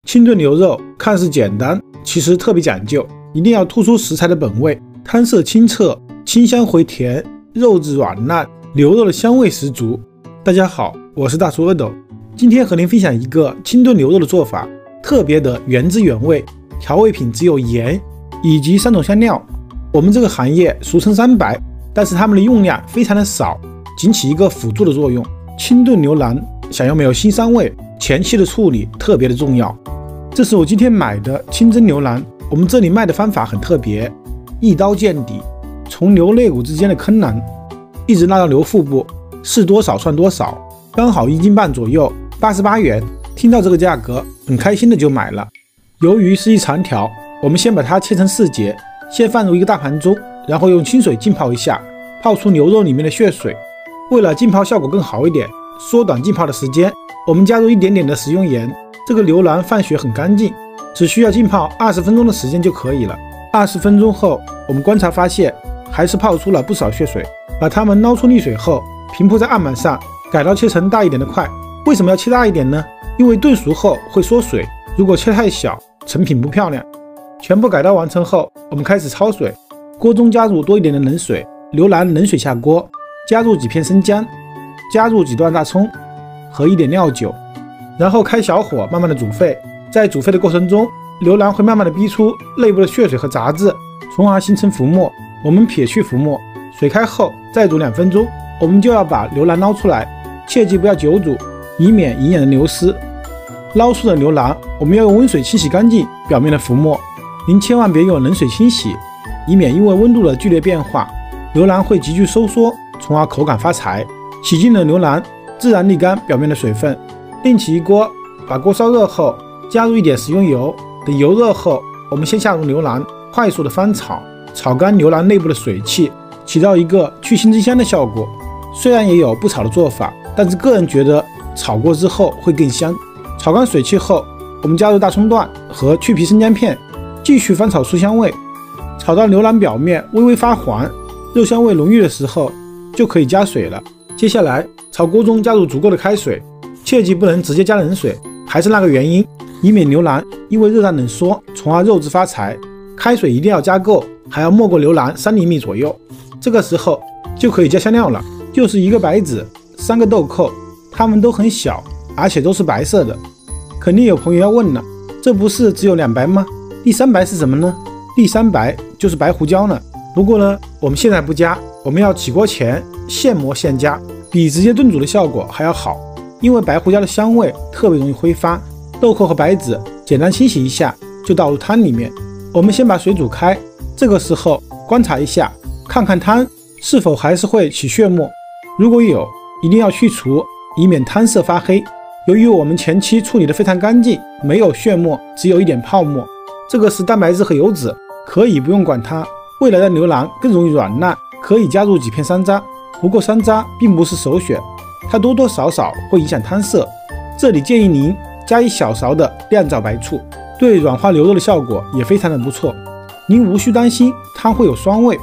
清炖牛肉看似简单，其实特别讲究，一定要突出食材的本味，汤色清澈，清香回甜，肉质软烂，牛肉的香味十足。大家好，我是大叔阿斗，今天和您分享一个清炖牛肉的做法，特别的原汁原味，调味品只有盐以及3种香料。我们这个行业俗称3白，但是它们的用量非常的少，仅起一个辅助的作用。清炖牛腩想要没有腥膻味，前期的处理特别的重要。这是我今天买的清蒸牛腩，我们这里卖的方法很特别，一刀见底，从牛肋骨之间的坑囊一直拉到牛腹部，是多少算多少，刚好1斤半左右，88元。听到这个价格，很开心的就买了。由于是一长条，我们先把它切成4节，先放入一个大盘中，然后用清水浸泡一下，泡出牛肉里面的血水。为了浸泡效果更好一点，缩短浸泡的时间，我们加入一点点的食用盐。这个牛腩放血很干净，只需要浸泡20分钟的时间就可以了。20分钟后，我们观察发现还是泡出了不少血水，把它们捞出沥水后，平铺在案板上，改刀切成大一点的块。为什么要切大一点呢？因为炖熟后会缩水，如果切太小，成品不漂亮。全部改刀完成后，我们开始焯水，锅中加入多一点的冷水，牛腩冷水下锅，加入几片生姜，加入几段大葱和一点料酒，然后开小火慢慢的煮沸。在煮沸的过程中，牛腩会慢慢的逼出内部的血水和杂质，从而形成浮沫。我们撇去浮沫，水开后再煮2分钟，我们就要把牛腩捞出来，切记不要久煮，以免营养的流失。捞出的牛腩，我们要用温水清洗干净表面的浮沫，您千万别用冷水清洗，以免因为温度的剧烈变化，牛腩会急剧收缩，从而口感发柴。洗净了牛腩，自然沥干表面的水分，另起一锅，把锅烧热后，加入一点食用油。等油热后，我们先下入牛腩，快速的翻炒，炒干牛腩内部的水汽，起到一个去腥之香的效果。虽然也有不炒的做法，但是个人觉得炒过之后会更香。炒干水汽后，我们加入大葱段和去皮生姜片，继续翻炒出香味。炒到牛腩表面微微发黄，肉香味浓郁的时候，就可以加水了。接下来炒锅中加入足够的开水，切记不能直接加冷水，还是那个原因，以免牛腩因为热胀冷缩，从而肉质发柴。开水一定要加够，还要没过牛腩3厘米左右。这个时候就可以加香料了，就是1个白子，3个豆蔻，它们都很小，而且都是白色的。肯定有朋友要问了，这不是只有2白吗？第3白是什么呢？第3白就是白胡椒了。不过呢，我们现在不加，我们要起锅前现磨现加，比直接炖煮的效果还要好。因为白胡椒的香味特别容易挥发，豆蔻和白子简单清洗一下就倒入汤里面。我们先把水煮开，这个时候观察一下，看看汤是否还是会起血沫，如果有，一定要去除，以免汤色发黑。由于我们前期处理的非常干净，没有血沫，只有一点泡沫，这个是蛋白质和油脂，可以不用管它。为了让牛腩更容易软烂，可以加入几片山楂，不过山楂并不是首选，它多多少少会影响汤色。这里建议您加1小勺的酿造白醋，对软化牛肉的效果也非常的不错。您无需担心汤会有酸味，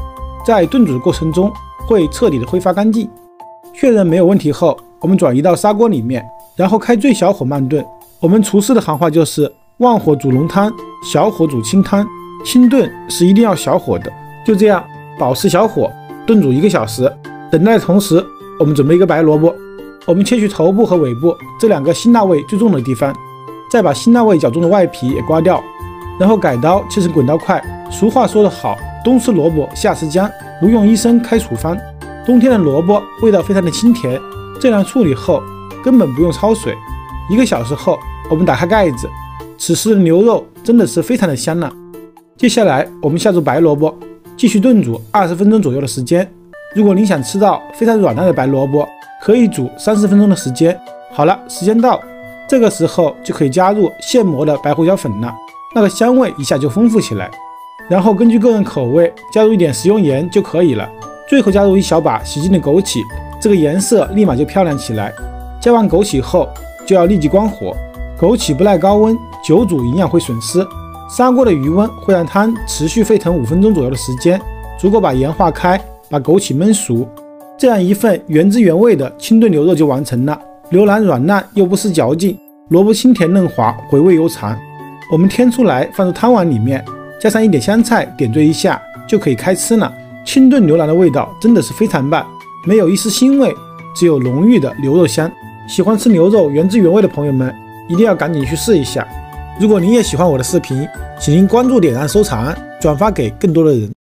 在炖煮的过程中会彻底的挥发干净。确认没有问题后，我们转移到砂锅里面，然后开最小火慢炖。我们厨师的行话就是旺火煮浓汤，小火煮清汤，清炖是一定要小火的。就这样保持小火炖煮1个小时。等待的同时，我们准备一个白萝卜，我们切去头部和尾部这2个辛辣味最重的地方，再把辛辣味较重的外皮也刮掉，然后改刀切成滚刀块。俗话说得好，冬吃萝卜夏吃姜，不用医生开处方。冬天的萝卜味道非常的清甜，这样处理后根本不用焯水。1个小时后，我们打开盖子，此时的牛肉真的是非常的香了。接下来我们下入白萝卜，继续炖煮20分钟左右的时间。如果您想吃到非常软烂的白萝卜，可以煮30分钟的时间。好了，时间到，这个时候就可以加入现磨的白胡椒粉了，那个香味一下就丰富起来。然后根据个人口味加入一点食用盐就可以了。最后加入1小把洗净的枸杞，这个颜色立马就漂亮起来。加完枸杞后就要立即关火，枸杞不耐高温，久煮营养会损失。砂锅的余温会让汤持续沸腾5分钟左右的时间，足够把盐化开，把枸杞焖熟。这样一份原汁原味的清炖牛肉就完成了。牛腩软烂又不失嚼劲，萝卜清甜嫩滑，回味悠长。我们添出来放入汤碗里面，加上一点香菜，点缀一下就可以开吃了。清炖牛腩的味道真的是非常棒，没有一丝腥味，只有浓郁的牛肉香。喜欢吃牛肉原汁原味的朋友们，一定要赶紧去试一下。如果您也喜欢我的视频，请您关注、点赞、收藏、转发给更多的人。